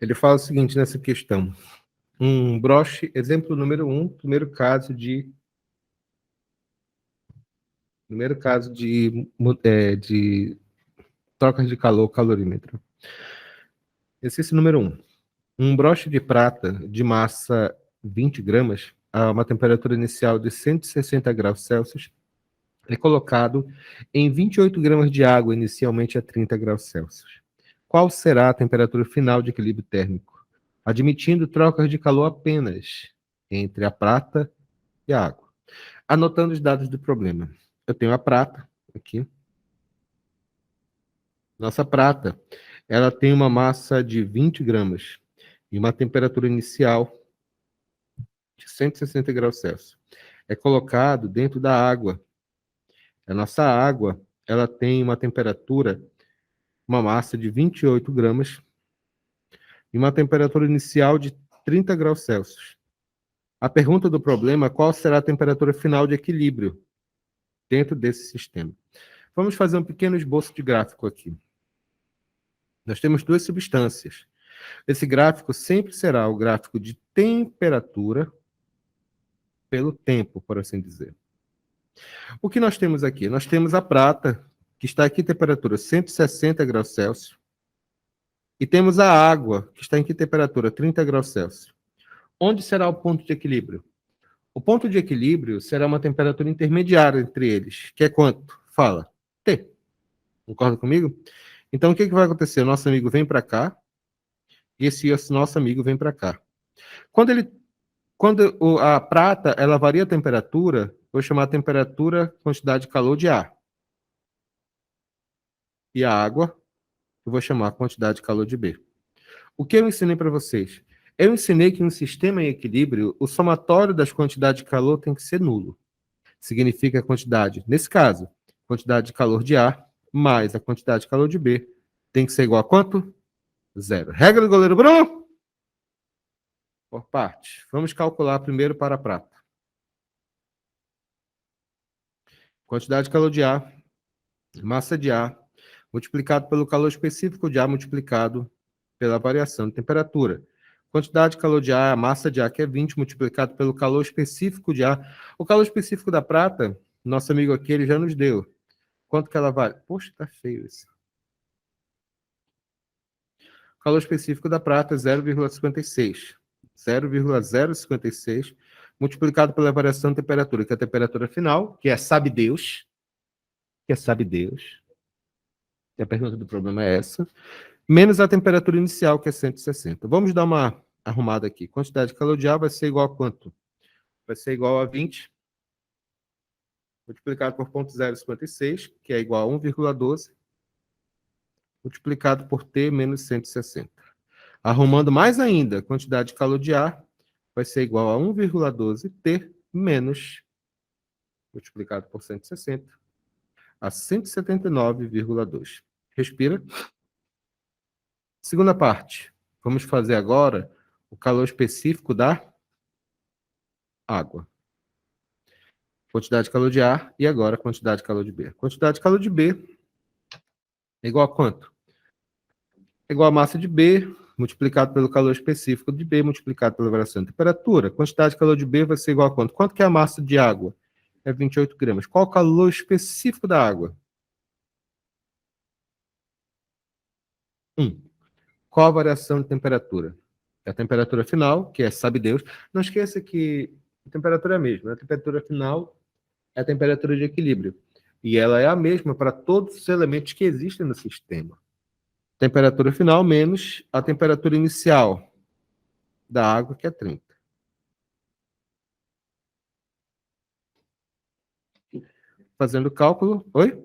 Ele fala o seguinte nessa questão. Um broche, exemplo número 1, de trocas de calor, calorímetro. Exercício número 1. Um broche de prata de massa 20 gramas, a uma temperatura inicial de 160 graus Celsius, é colocado em 28 gramas de água, inicialmente a 30 graus Celsius. Qual será a temperatura final de equilíbrio térmico, admitindo trocas de calor apenas entre a prata e a água? Anotando os dados do problema. Eu tenho a prata aqui. Nossa prata, ela tem uma massa de 20 gramas e uma temperatura inicial de 160 graus Celsius. É colocado dentro da água. A nossa água, ela tem uma temperatura, uma massa de 28 gramas e uma temperatura inicial de 30 graus Celsius. A pergunta do problema é qual será a temperatura final de equilíbrio dentro desse sistema. Vamos fazer um pequeno esboço de gráfico aqui. Nós temos duas substâncias. Esse gráfico sempre será o gráfico de temperatura pelo tempo, por assim dizer. O que nós temos aqui? Nós temos a prata, que está aqui em temperatura 160 graus Celsius, e temos a água, que está em que temperatura? 30 graus Celsius. Onde será o ponto de equilíbrio? O ponto de equilíbrio será uma temperatura intermediária entre eles, que é quanto? Fala. T. Concorda comigo? Então, o que vai acontecer? O nosso amigo vem para cá, e esse nosso amigo vem para cá. Quando a prata ela varia a temperatura, vou chamar a temperatura quantidade de calor de A. E a água, eu vou chamar a quantidade de calor de B. O que eu ensinei para vocês? Eu ensinei que em um sistema em equilíbrio, o somatório das quantidades de calor tem que ser nulo. Significa a quantidade, nesse caso, quantidade de calor de A mais a quantidade de calor de B tem que ser igual a quanto? Zero. Regra do goleiro Bruno? Por parte. Vamos calcular primeiro para a prata. Quantidade de calor de A, massa de A, multiplicado pelo calor específico de A, multiplicado pela variação de temperatura. Quantidade de calor de A, a massa de A, que é 20, multiplicado pelo calor específico de A. O calor específico da prata, nosso amigo aqui, ele já nos deu. Quanto que ela vale? Poxa, tá feio isso. O calor específico da prata é 0,56. 0,056 multiplicado pela variação de temperatura, que é a temperatura final, que é sabe Deus, E a pergunta do problema é essa, menos a temperatura inicial, que é 160. Vamos dar uma arrumada aqui. Quantidade de calor de ar vai ser igual a quanto? Vai ser igual a 20, multiplicado por 0,056, que é igual a 1,12, multiplicado por T menos 160. Arrumando mais ainda, a quantidade de calor de ar vai ser igual a 1,12 T menos, multiplicado por 160, a 179,2. Respira. Segunda parte. Vamos fazer agora o calor específico da água. Quantidade de calor de A e agora a quantidade de calor de B. Quantidade de calor de B é igual a quanto? É igual a massa de B multiplicado pelo calor específico de B multiplicado pela variação de temperatura. Quantidade de calor de B vai ser igual a quanto? Quanto que é a massa de água? É 28 gramas. Qual o calor específico da água? 1. Qual a variação de temperatura? É a temperatura final, que é sabe Deus. Não esqueça que a temperatura é a mesma. A temperatura final é a temperatura de equilíbrio. E ela é a mesma para todos os elementos que existem no sistema. Temperatura final menos a temperatura inicial da água, que é 30. Fazendo o cálculo, oi?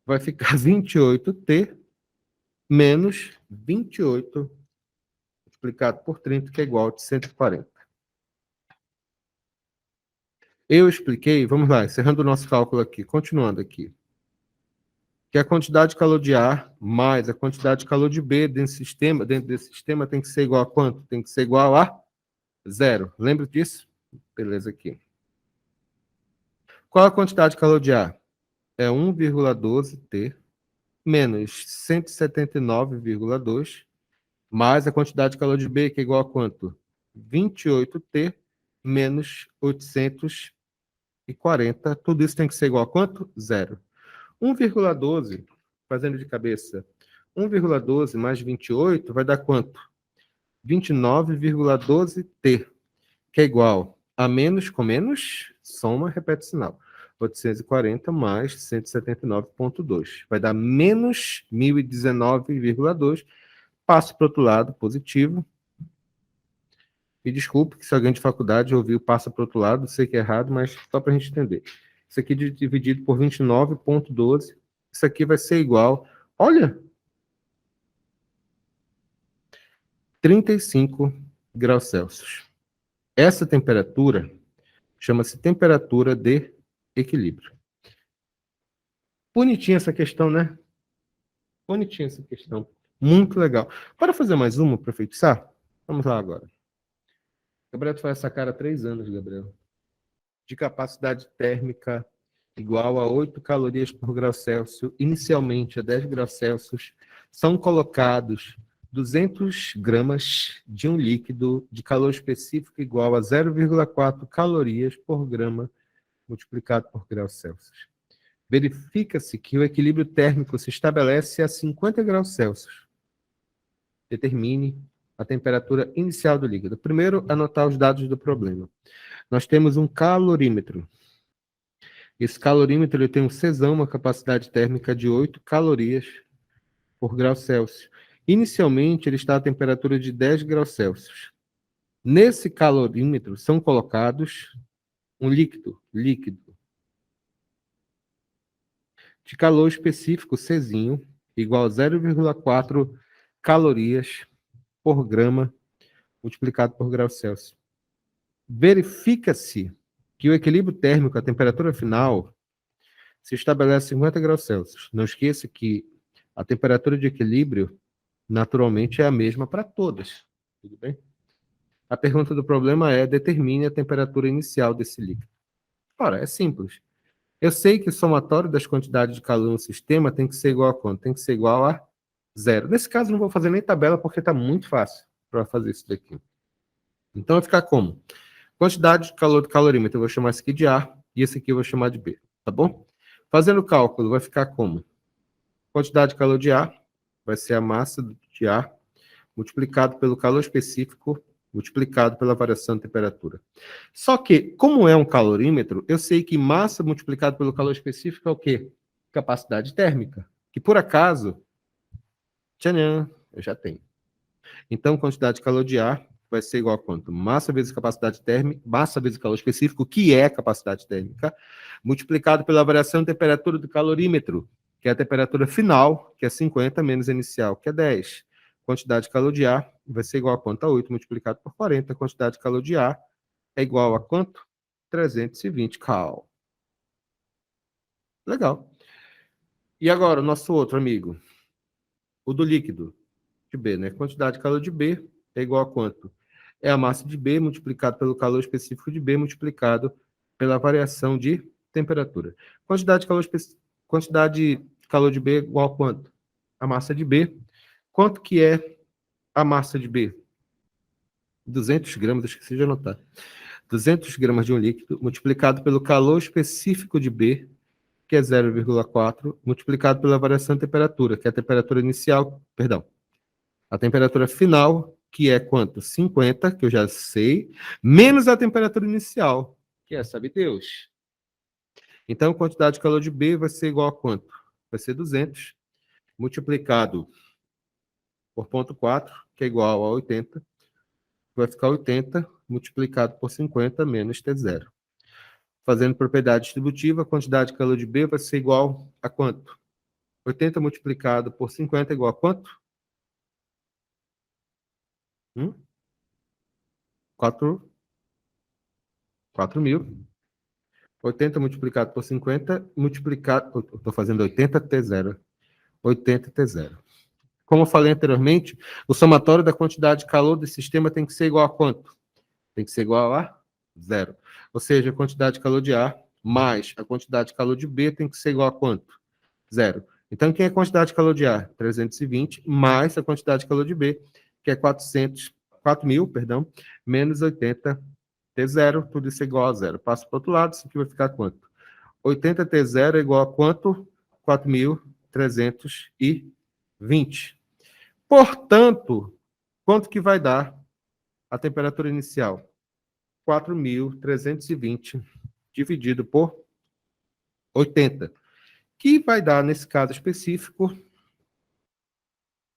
Vai ficar 28T menos 28 multiplicado por 30, que é igual a 140. Eu expliquei, vamos lá, encerrando o nosso cálculo aqui, continuando aqui, que a quantidade de calor de A mais a quantidade de calor de B dentro desse sistema tem que ser igual a quanto? Tem que ser igual a zero. Lembra disso? Beleza aqui. Qual a quantidade de calor de A? É 1,12 T menos 179,2 mais a quantidade de calor de B, que é igual a quanto? 28T menos 840. Tudo isso tem que ser igual a quanto? Zero. 1,12, fazendo de cabeça, 1,12 mais 28 vai dar quanto? 29,12T, que é igual a menos com menos, soma, repete sinal. 840 mais 179,2. Vai dar menos 1019,2. Passo para o outro lado, positivo. Me desculpe que se alguém de faculdade ouviu passa para o outro lado, sei que é errado, mas só para a gente entender. Isso aqui dividido por 29,12, isso aqui vai ser igual, olha, 35 graus Celsius. Essa temperatura chama-se temperatura de equilíbrio. Bonitinha essa questão, né? Bonitinha essa questão. Muito legal. Bora fazer mais uma para fixar? Vamos lá agora. Gabriel, tu faz essa cara há 3 anos, Gabriel. De capacidade térmica igual a 8 calorias por grau Celsius, inicialmente a 10 graus Celsius, são colocados 200 gramas de um líquido de calor específico igual a 0,4 calorias por grama multiplicado por grau Celsius. Verifica-se que o equilíbrio térmico se estabelece a 50 graus Celsius. Determine a temperatura inicial do líquido. Primeiro, anotar os dados do problema. Nós temos um calorímetro. Esse calorímetro ele tem um Czão, uma capacidade térmica de 8 calorias por grau Celsius. Inicialmente, ele está a temperatura de 10 graus Celsius. Nesse calorímetro são colocados um líquido de calor específico, Czinho, igual a 0,4 calorias por grama multiplicado por grau Celsius. Verifica-se que o equilíbrio térmico, a temperatura final, se estabelece 50 graus Celsius. Não esqueça que a temperatura de equilíbrio, naturalmente, é a mesma para todas. Tudo bem? A pergunta do problema é: determine a temperatura inicial desse líquido. Ora, é simples. Eu sei que o somatório das quantidades de calor no sistema tem que ser igual a quanto? Tem que ser igual a zero. Nesse caso, não vou fazer nem tabela, porque está muito fácil para fazer isso daqui. Então, vai ficar como? Quantidade de calor do calorímetro, eu vou chamar isso aqui de A, e esse aqui eu vou chamar de B, tá bom? Fazendo o cálculo, vai ficar como? Quantidade de calor de A vai ser a massa de A multiplicado pelo calor específico multiplicado pela variação de temperatura. Só que, como é um calorímetro, eu sei que massa multiplicado pelo calor específico é o quê? Capacidade térmica, que por acaso, tchanã, eu já tenho. Então, quantidade de calor de ar vai ser igual a quanto? Massa vezes capacidade térmica, massa vezes calor específico, que é capacidade térmica, multiplicado pela variação de temperatura do calorímetro, que é a temperatura final, que é 50, menos a inicial, que é 10. Quantidade de calor de ar vai ser igual a quanto? A 8 multiplicado por 40. Quantidade de calor de ar é igual a quanto? 320 cal. Legal. E agora, o nosso outro amigo, o do líquido de B, né? Quantidade de calor de B é igual a quanto? É a massa de B multiplicado pelo calor específico de B multiplicado pela variação de temperatura. Quantidade de calor de B é igual a quanto? A massa de B. Quanto que é a massa de B? 200 gramas, esqueci de anotar. 200 gramas de um líquido multiplicado pelo calor específico de B, que é 0,4, multiplicado pela variação de temperatura, que é a temperatura inicial, perdão, a temperatura final, que é quanto? 50, que eu já sei, menos a temperatura inicial, que é, sabe Deus. Então, a quantidade de calor de B vai ser igual a quanto? Vai ser 200, multiplicado por 0,4, que é igual a 80, vai ficar 80, multiplicado por 50, menos T0. Fazendo propriedade distributiva, a quantidade de calor de B vai ser igual a quanto? 80 multiplicado por 50 é igual a quanto? 4.000. 80 multiplicado por 50, multiplicado... Estou fazendo 80 T0. 80 T0. Como eu falei anteriormente, o somatório da quantidade de calor do sistema tem que ser igual a quanto? Tem que ser igual a zero. Ou seja, a quantidade de calor de A mais a quantidade de calor de B tem que ser igual a quanto? Zero. Então, quem é a quantidade de calor de A? 320, mais a quantidade de calor de B, que é 4.000, perdão, menos 80 T0, tudo isso é igual a zero. Passo para o outro lado, isso aqui vai ficar quanto? 80 T0 é igual a quanto? 4.320. Portanto, quanto que vai dar a temperatura inicial? 4.320 dividido por 80, que vai dar, nesse caso específico,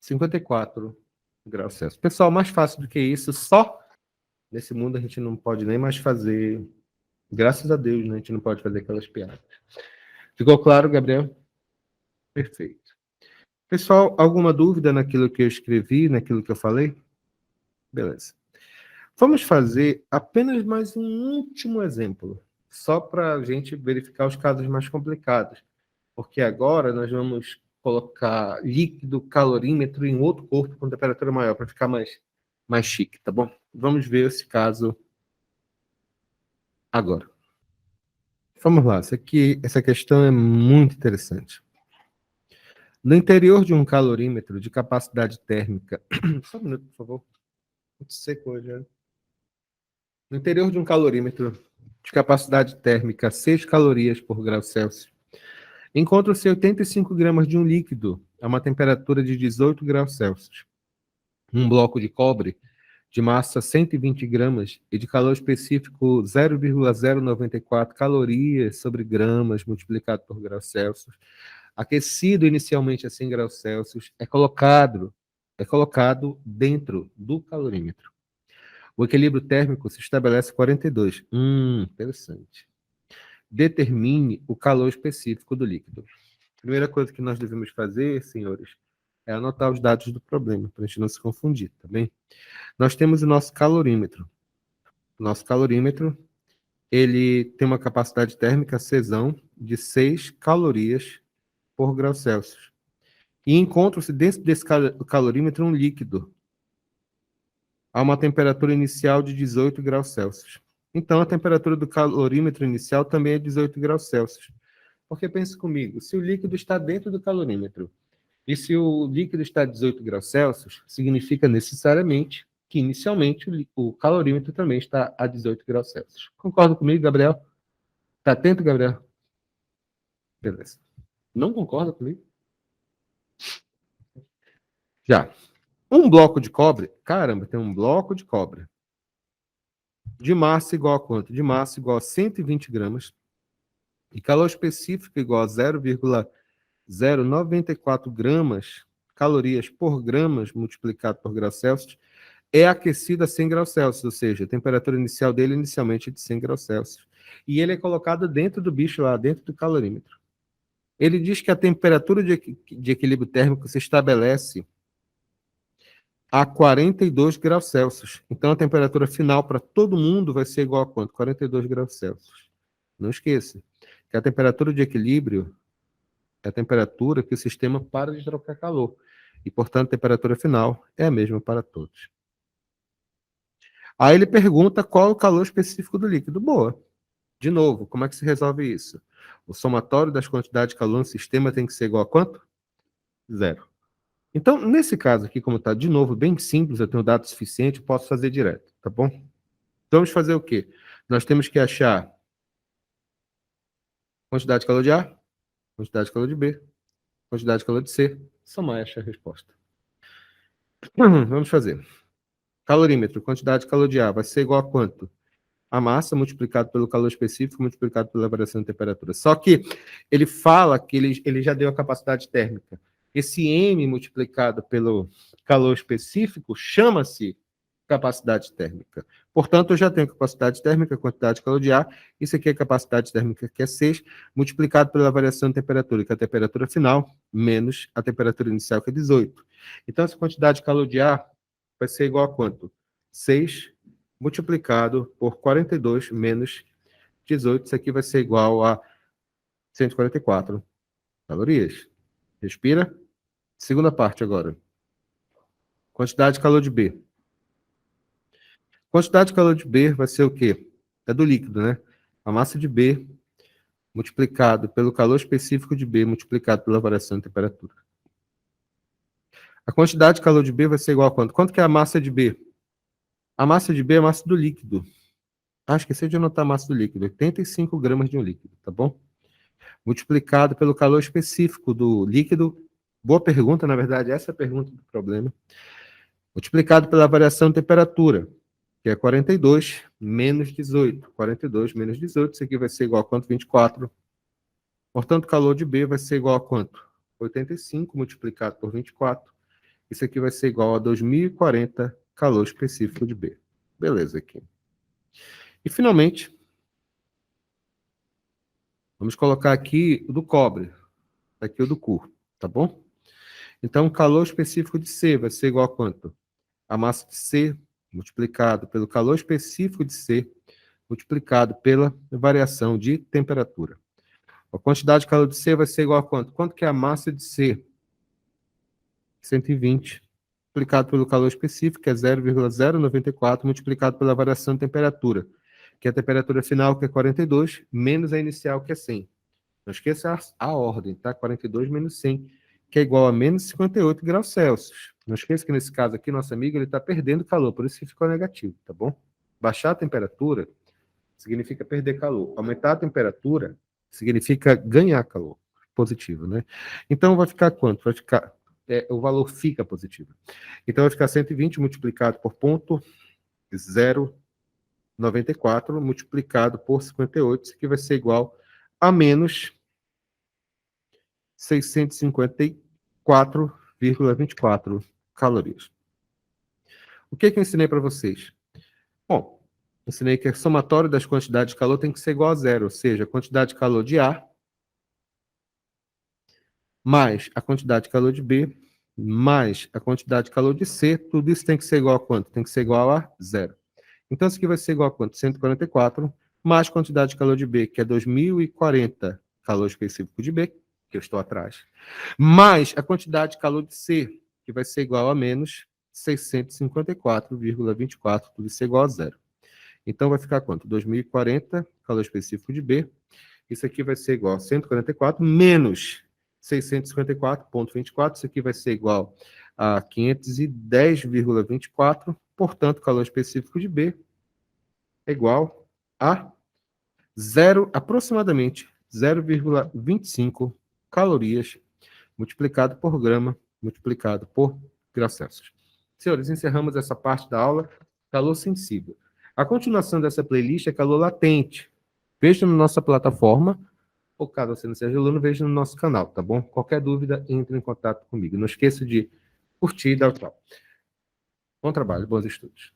54 graus Celsius. Pessoal, mais fácil do que isso, só nesse mundo a gente não pode nem mais fazer, graças a Deus, né? A gente não pode fazer aquelas piadas. Ficou claro, Gabriel? Perfeito. Pessoal, alguma dúvida naquilo que eu escrevi, naquilo que eu falei? Beleza. Vamos fazer apenas mais um último exemplo, só para a gente verificar os casos mais complicados, porque agora nós vamos colocar líquido calorímetro em outro corpo com temperatura maior, para ficar mais chique, tá bom? Vamos ver esse caso agora. Vamos lá, essa questão é muito interessante. No interior de um calorímetro de capacidade térmica... Só um minuto, por favor. Muito seco hoje, né? No interior de um calorímetro de capacidade térmica 6 calorias por grau Celsius, encontram-se 85 gramas de um líquido a uma temperatura de 18 graus Celsius. Um bloco de cobre de massa 120 gramas e de calor específico 0,094 calorias sobre gramas multiplicado por graus Celsius, aquecido inicialmente a 100 graus Celsius, é colocado dentro do calorímetro. O equilíbrio térmico se estabelece 42. Interessante. Determine o calor específico do líquido. Primeira coisa que nós devemos fazer, senhores, é anotar os dados do problema, para a gente não se confundir, tá bem? Nós temos o nosso calorímetro. O nosso calorímetro, ele tem uma capacidade térmica, Czão, de 6 calorias por grau Celsius. E encontra-se dentro desse calorímetro um líquido a uma temperatura inicial de 18 graus Celsius. Então, a temperatura do calorímetro inicial também é 18 graus Celsius. Porque pense comigo, se o líquido está dentro do calorímetro e se o líquido está a 18 graus Celsius, significa necessariamente que inicialmente o calorímetro também está a 18 graus Celsius. Concorda comigo, Gabriel? Está atento, Gabriel? Beleza. Não concorda comigo? Já. Um bloco de cobre, caramba, tem um bloco de cobre. De massa igual a quanto? De massa igual a 120 gramas. E calor específico igual a 0,094 gramas, calorias por gramas multiplicado por graus Celsius, é aquecido a 100 graus Celsius, ou seja, a temperatura inicial dele inicialmente é de 100 graus Celsius. E ele é colocado dentro do bicho lá, dentro do calorímetro. Ele diz que a temperatura de equilíbrio térmico se estabelece a 42 graus Celsius. Então, a temperatura final para todo mundo vai ser igual a quanto? 42 graus Celsius. Não esqueça que a temperatura de equilíbrio é a temperatura que o sistema para de trocar calor. E, portanto, a temperatura final é a mesma para todos. Aí ele pergunta qual é o calor específico do líquido. Boa. De novo, como é que se resolve isso? O somatório das quantidades de calor no sistema tem que ser igual a quanto? Zero. Então, nesse caso aqui, como está de novo bem simples, eu tenho dado suficiente, eu posso fazer direto, tá bom? Então, vamos fazer o quê? Nós temos que achar quantidade de calor de A, quantidade de calor de B, quantidade de calor de C, somar e achar a resposta. Vamos fazer. Calorímetro, quantidade de calor de A vai ser igual a quanto? A massa multiplicado pelo calor específico multiplicado pela variação de temperatura. Só que ele fala que ele já deu a capacidade térmica. Esse M multiplicado pelo calor específico chama-se capacidade térmica. Portanto, eu já tenho capacidade térmica, quantidade de calor de ar, isso aqui é capacidade térmica, que é 6, multiplicado pela variação de temperatura, que é a temperatura final, menos a temperatura inicial, que é 18. Então, essa quantidade de calor de ar vai ser igual a quanto? 6 multiplicado por 42 menos 18, isso aqui vai ser igual a 144 calorias. Respira. Segunda parte agora. Quantidade de calor de B. Quantidade de calor de B vai ser o quê? É do líquido, né? A massa de B multiplicado pelo calor específico de B, multiplicado pela variação de temperatura. A quantidade de calor de B vai ser igual a quanto? Quanto que é a massa de B? A massa de B é a massa do líquido. Ah, esqueci de anotar a massa do líquido. 85 gramas de um líquido, tá bom? Multiplicado pelo calor específico do líquido. Boa pergunta, na verdade, essa é a pergunta do problema. Multiplicado pela variação de temperatura, que é 42 menos 18. 42 menos 18, isso aqui vai ser igual a quanto? 24. Portanto, o calor de B vai ser igual a quanto? 85 multiplicado por 24. Isso aqui vai ser igual a 2040 calor específico de B. Beleza aqui. E, finalmente, vamos colocar aqui o do cobre. Aqui o do Cu, tá bom? Então, o calor específico de C vai ser igual a quanto? A massa de C multiplicado pelo calor específico de C multiplicado pela variação de temperatura. A quantidade de calor de C vai ser igual a quanto? Quanto que é a massa de C? 120 multiplicado pelo calor específico, que é 0,094, multiplicado pela variação de temperatura, que é a temperatura final, que é 42, menos a inicial, que é 100. Não esqueça a ordem, tá? 42 menos 100, que é igual a menos 58 graus Celsius. Não esqueça que nesse caso aqui, nosso amigo, ele está perdendo calor, por isso que ficou negativo, tá bom? Baixar a temperatura significa perder calor. Aumentar a temperatura significa ganhar calor. Positivo, né? Então, vai ficar quanto? Vai ficar... o valor fica positivo. Então, vai ficar 120 multiplicado por ponto 0,94 multiplicado por 58, isso aqui vai ser igual a menos 654,24 calorias. O que eu ensinei para vocês? Bom, ensinei que o somatório das quantidades de calor tem que ser igual a zero, ou seja, a quantidade de calor de A mais a quantidade de calor de B mais a quantidade de calor de C, tudo isso tem que ser igual a quanto? Tem que ser igual a zero. Então, isso aqui vai ser igual a quanto? 144 mais quantidade de calor de B, que é 2040 calor específico de B, que eu estou atrás, mais a quantidade de calor de C, que vai ser igual a menos 654,24, tudo isso é igual a zero. Então, vai ficar quanto? 2040 calor específico de B, isso aqui vai ser igual a 144 menos 654,24, isso aqui vai ser igual a 510,24, portanto, calor específico de B é igual a aproximadamente 0,25 calorias multiplicado por grama, multiplicado por graus Celsius. Senhores, encerramos essa parte da aula, calor sensível. A continuação dessa playlist é calor latente. Veja na nossa plataforma, ou caso você não seja aluno, veja no nosso canal, tá bom? Qualquer dúvida, entre em contato comigo. Não esqueça de curtir e dar o tchau. Bom trabalho, bons estudos.